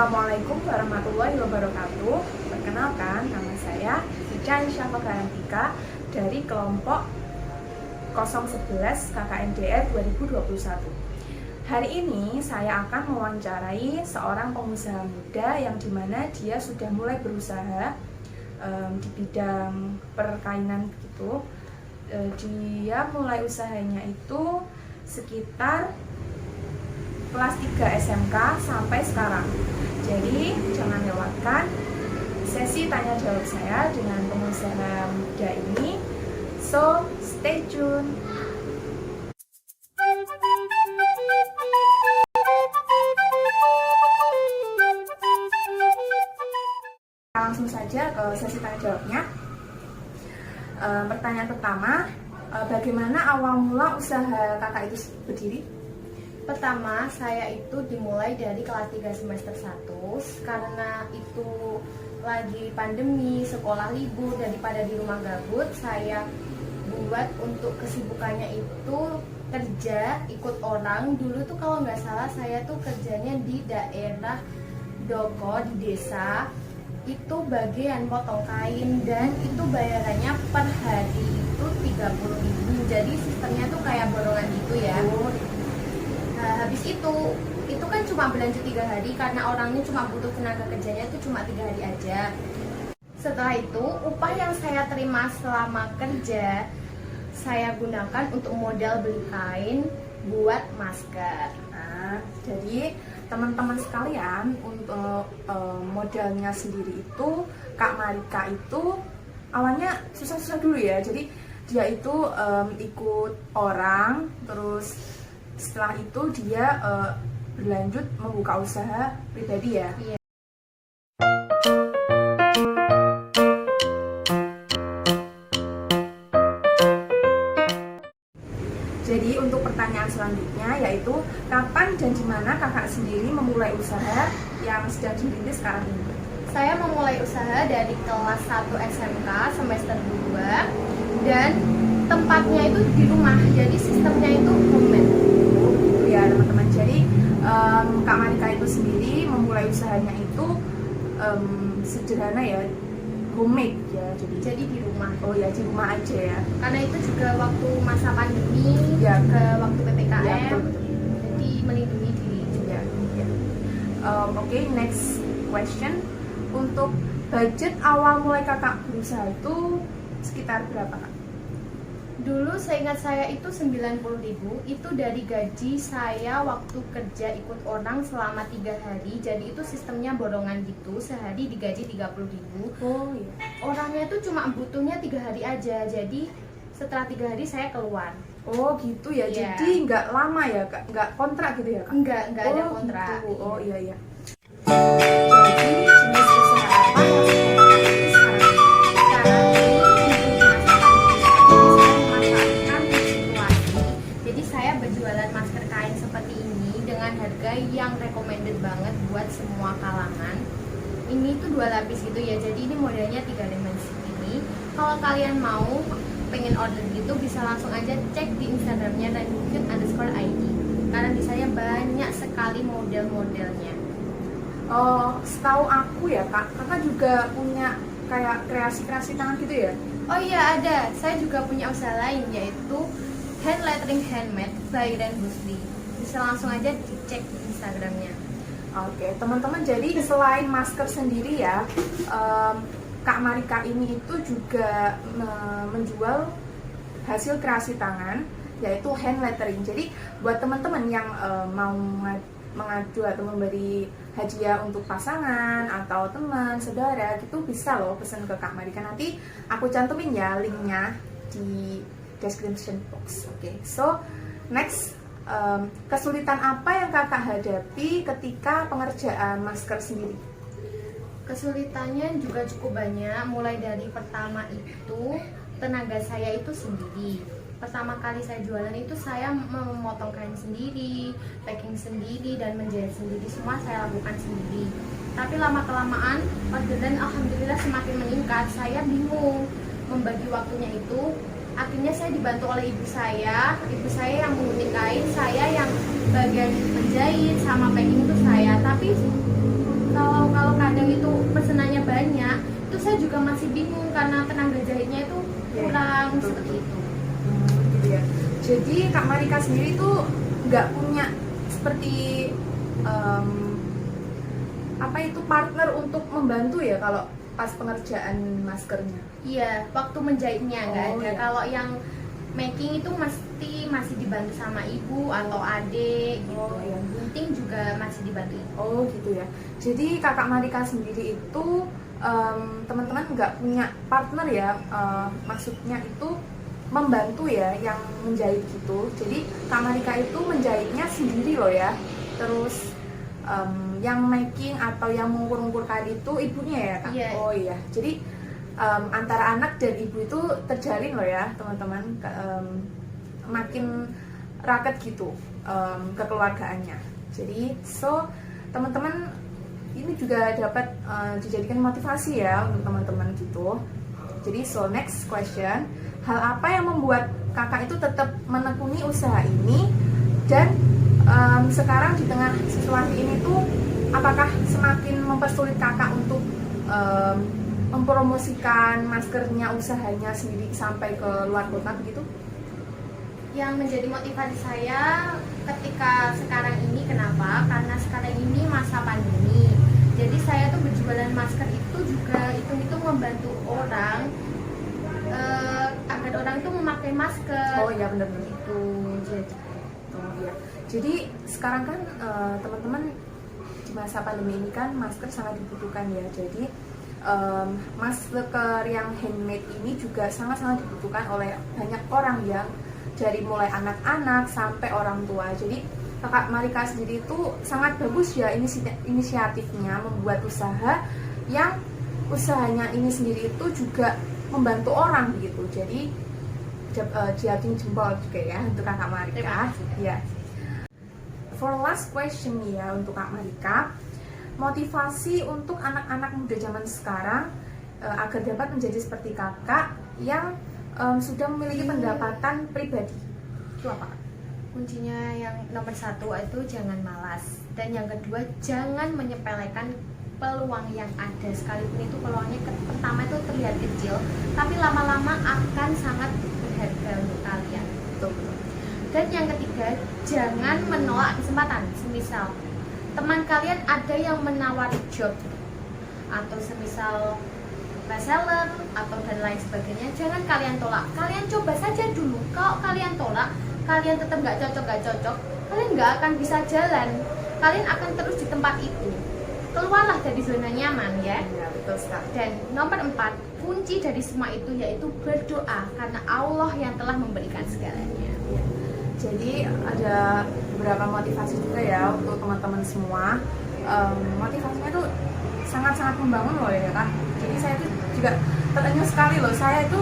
Assalamualaikum warahmatullahi wabarakatuh. Perkenalkan, nama saya Ica Syafa Garantika dari kelompok 011 KKNDR 2021. Hari ini saya akan mewawancarai seorang pengusaha muda yang dimana dia sudah mulai berusaha di bidang perkainan gitu. Dia mulai usahanya itu sekitar kelas 3 SMK sampai sekarang. Jadi jangan lewatkan sesi tanya jawab saya dengan pengusaha muda ini. So stay tune. Langsung saja ke sesi tanya jawabnya. Pertanyaan pertama, bagaimana awal mula usaha kakak itu berdiri? Pertama, saya itu dimulai dari kelas 3 semester 1 karena itu lagi pandemi, sekolah libur, daripada di rumah gabut, saya buat untuk kesibukannya itu kerja, ikut orang. Dulu tuh kalau nggak salah saya tuh kerjanya di daerah Doko, di desa, itu bagian potong kain dan itu bayarannya per hari itu 30.000. Jadi sistemnya tuh kayak borongan gitu ya. Nah, habis itu kan cuma berlanjut 3 hari karena orangnya cuma butuh tenaga kerjanya itu cuma 3 hari aja. Setelah itu, upah yang saya terima selama kerja saya gunakan untuk modal beli kain buat masker. Nah, jadi teman-teman sekalian, untuk modalnya sendiri itu Kak Marika itu awalnya susah-susah dulu ya. Jadi dia itu ikut orang, terus setelah itu dia berlanjut membuka usaha pribadi ya. Iya. Jadi untuk pertanyaan selanjutnya yaitu kapan dan di mana kakak sendiri memulai usaha yang sedang dirintis sekarang ini? Saya memulai usaha dari kelas 1 SMK semester 2 dan tempatnya itu di rumah. Jadi sistemnya itu homemade. Ya teman-teman, jadi Kak Marika itu sendiri memulai usahanya itu sederhana ya, homemade ya, Jadi di rumah. oh ya di rumah aja ya. Karena itu juga waktu masa pandemi, Ya. ke waktu PPKM, Ya, betul. jadi melindungi diri juga. Ya. Oke, next question. Untuk budget awal mulai kakak berusaha itu sekitar berapa kak? Dulu seingat saya itu 90.000, itu dari gaji saya waktu kerja ikut orang selama 3 hari. Jadi itu sistemnya borongan gitu, sehari digaji 30.000. Oh iya. Orangnya itu cuma butuhnya 3 hari aja, jadi setelah 3 hari saya keluar. Oh gitu ya, Iya. jadi nggak lama ya kak, nggak kontrak gitu ya kak? Enggak ada kontrak. Gitu. Oh iya iya. Jadi jenis usaha apa yang sekarang? Sekarang ini untuk masa pandemi seperti ini, saya memanfaatkan situasi. Jadi saya berjualan masker kain seperti ini dengan harga yang recommended banget buat semua kalangan. Ini tuh 2 lapis gitu ya, jadi ini modelnya 3 dimensi ini. Kalau kalian mau pengen order gitu bisa langsung aja cek di Instagramnya @id karena di saya banyak sekali model-modelnya. Oh, setahu aku ya kak, kakak juga punya kayak kreasi-kreasi tangan gitu ya? Oh iya ada, saya juga punya usaha lain yaitu hand lettering handmade by Ren Busli. Bisa langsung aja dicek di Instagramnya. Oke, teman-teman, jadi selain masker sendiri ya, Kak Marika ini itu juga menjual hasil kreasi tangan, yaitu hand lettering. Jadi buat teman-teman yang mau mengadu atau memberi hadiah untuk pasangan atau teman, saudara, gitu bisa loh pesen ke Kak Marika. Nanti aku cantumin ya linknya di description box. Oke, so next, kesulitan apa yang kakak hadapi ketika pengerjaan masker sendiri? Kesulitannya juga cukup banyak, mulai dari pertama itu tenaga saya itu sendiri. Pertama kali saya jualan itu saya memotong kain sendiri, packing sendiri, dan menjahit sendiri, semua saya lakukan sendiri. Tapi lama-kelamaan orderan alhamdulillah semakin meningkat, saya bingung membagi waktunya itu. Akhirnya saya dibantu oleh ibu saya yang mengunting kain, saya yang bagian menjahit sama packing itu saya. Tapi kalau kadang itu pesenannya banyak, itu saya juga masih bingung karena tenaga jahitnya itu kurang seperti itu. Gitu ya. Jadi Kak Marika sendiri tuh nggak punya seperti apa itu partner untuk membantu ya kalau pas pengerjaan maskernya? Iya, waktu menjahitnya nggak ada. Iya. Kalau yang making itu masih dibantu sama ibu atau adik gitu. Iya. Gunting juga masih dibantu ibu. Oh gitu ya. Jadi Kakak Marika sendiri itu teman-teman nggak punya partner ya, maksudnya itu membantu ya yang menjahit gitu. Jadi Kak Marika itu menjahitnya sendiri loh ya. Terus yang making atau yang mengukur-ukur kain itu ibunya ya Kak? Iya. Oh iya. Jadi antara anak dan ibu itu terjalin loh ya teman-teman, makin raket gitu kekeluargaannya. Jadi teman-teman ini juga dapat dijadikan motivasi ya untuk teman-teman gitu. Jadi next question, hal apa yang membuat kakak itu tetap menekuni usaha ini, dan sekarang di tengah situasi ini tuh apakah semakin mempersulit kakak untuk mempromosikan maskernya, usahanya sendiri sampai ke luar kota begitu? Yang menjadi motivasi saya ketika sekarang ini, kenapa? Karena sekarang ini masa pandemi. Jadi saya tuh berjualan masker itu juga hitung-hitung membantu orang agar orang itu memakai masker. Oh iya benar-benar itu. Ya. Jadi sekarang kan teman-teman di masa pandemi ini kan masker sangat dibutuhkan ya. Jadi masker yang handmade ini juga sangat-sangat dibutuhkan oleh banyak orang ya, dari mulai anak-anak sampai orang tua. Jadi Kakak Marika sendiri itu sangat bagus ya inisiatifnya membuat usaha yang usahanya ini sendiri itu juga membantu orang gitu. Jadi jatuh jempol juga ya untuk Kakak Marika. Ya. For last question ya untuk Kak Marika, motivasi untuk anak-anak muda zaman sekarang agar dapat menjadi seperti kakak yang sudah memiliki pendapatan pribadi, itu apa? Kuncinya yang nomor satu itu jangan malas, dan yang kedua jangan menyepelekan peluang yang ada, sekalipun itu peluangnya pertama itu terlihat kecil, tapi lama-lama akan sangat berharga untuk kalian. Betul. Dan yang ketiga, jangan menolak kesempatan. Semisal teman kalian ada yang menawari job atau semisal bestseller atau dan lain sebagainya, jangan kalian tolak, kalian coba saja dulu. Kalau kalian tolak, kalian tetap nggak cocok, kalian nggak akan bisa jalan, kalian akan terus di tempat itu. Keluarlah dari zona nyaman ya. Ya betul sekali. Dan nomor 4, kunci dari semua itu yaitu berdoa, karena Allah yang telah memberikan segalanya. Ya. Jadi ada beberapa motivasi juga ya untuk teman-teman semua. Motivasinya itu sangat-sangat membangun loh ya kan. Jadi saya itu juga terenyuh sekali loh. Saya itu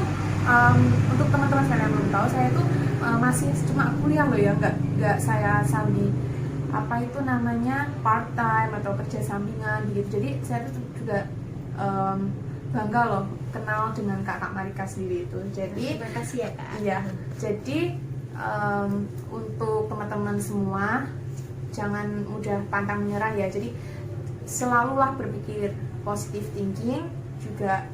untuk teman-teman sekalian belum tahu, saya itu masih cuma kuliah loh ya, nggak saya sambil apa itu namanya part time atau kerja sampingan gitu. Jadi saya itu juga bangga loh kenal dengan Kakak Marika sendiri itu. Jadi Terima kasih ya Kak. iya, jadi untuk teman-teman semua jangan mudah pantang menyerah ya. Jadi selalulah berpikir positive thinking, juga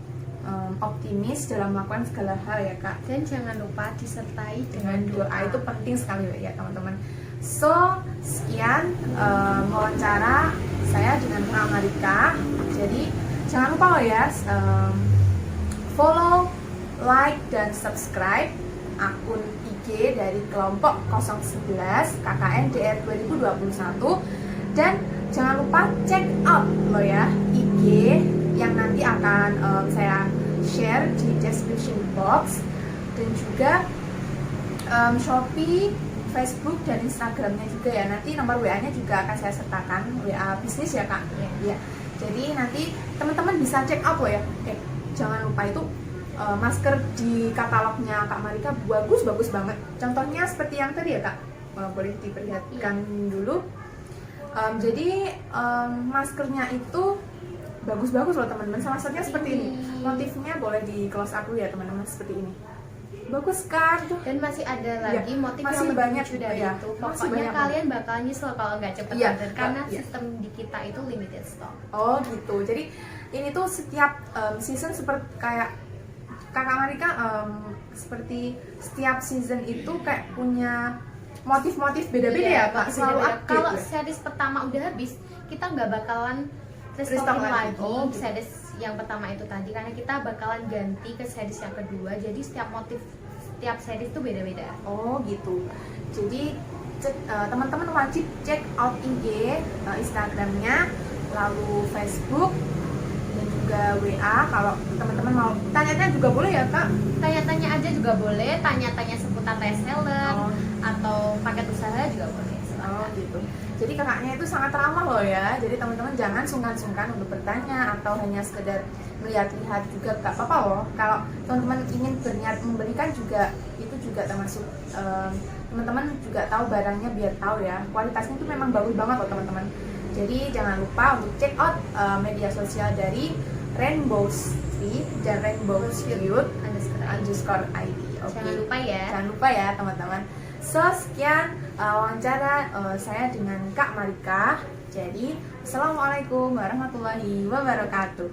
optimis dalam melakukan segala hal ya Kak. Dan jangan lupa disertai Dengan doa itu penting sekali ya teman-teman. Sekian wawancara saya dengan Kak Marika. Jadi jangan lupa loh ya, follow, like, dan subscribe akun IG dari kelompok 011 KKN DR 2021. Dan jangan lupa check out loh ya IG yang nanti akan saya share di description box, dan juga Shopee, Facebook, dan Instagramnya juga ya. Nanti nomor WA-nya juga akan saya sertakan, WA bisnis ya Kak. Ya. Jadi nanti teman-teman bisa check out loh ya. Jangan lupa itu masker di katalognya Kak Marika bagus banget. Contohnya seperti yang tadi ya Kak, boleh diperlihatkan dulu. Jadi maskernya itu bagus loh teman-teman. Sama maksudnya seperti ini. Motifnya boleh di close up dulu ya teman-teman, seperti ini. bagus kan tuh. Dan masih ada lagi motif masih yang banyak lebih lucu dari ya. itu. Masih Pokoknya banyak kalian bakal nyesel kalau nggak cepet Iya, order karena iya. sistem di kita itu limited stock. Oh gitu. Jadi ini tuh setiap season seperti kayak Kakak Marika, seperti setiap season itu kayak punya motif-motif beda-beda Iya, ya Kak. motif Selalu beda-beda. update Kalau ya? series pertama udah habis, kita nggak bakalan Restock restockin lagi. lagi Oh, gitu. series yang pertama itu tadi karena kita bakalan ganti ke series yang kedua. Jadi setiap motif setiap series itu beda-beda. Oh gitu. Jadi teman-teman wajib check out IG, Instagramnya, lalu Facebook dan juga WA. Kalau teman-teman mau tanya-tanya juga boleh ya Kak. Tanya-tanya aja juga boleh, tanya-tanya seputar reseller Oh. atau paket usaha juga boleh. Oh gitu. Jadi kakaknya itu sangat ramah loh ya. Jadi teman-teman jangan sungkan-sungkan untuk bertanya atau hanya sekedar melihat-lihat juga gak apa-apa loh. Kalau teman-teman ingin berniat membelikan juga itu juga termasuk teman-teman juga tahu barangnya biar tahu ya. Kualitasnya itu memang bagus banget loh teman-teman. Jadi jangan lupa untuk check out media sosial dari Rainbow Street dan Rainbow Street underscore ID. Oke. Jangan lupa ya. Jangan lupa ya teman-teman. So sekian wawancara saya dengan Kak Marika. Jadi assalamualaikum warahmatullahi wabarakatuh.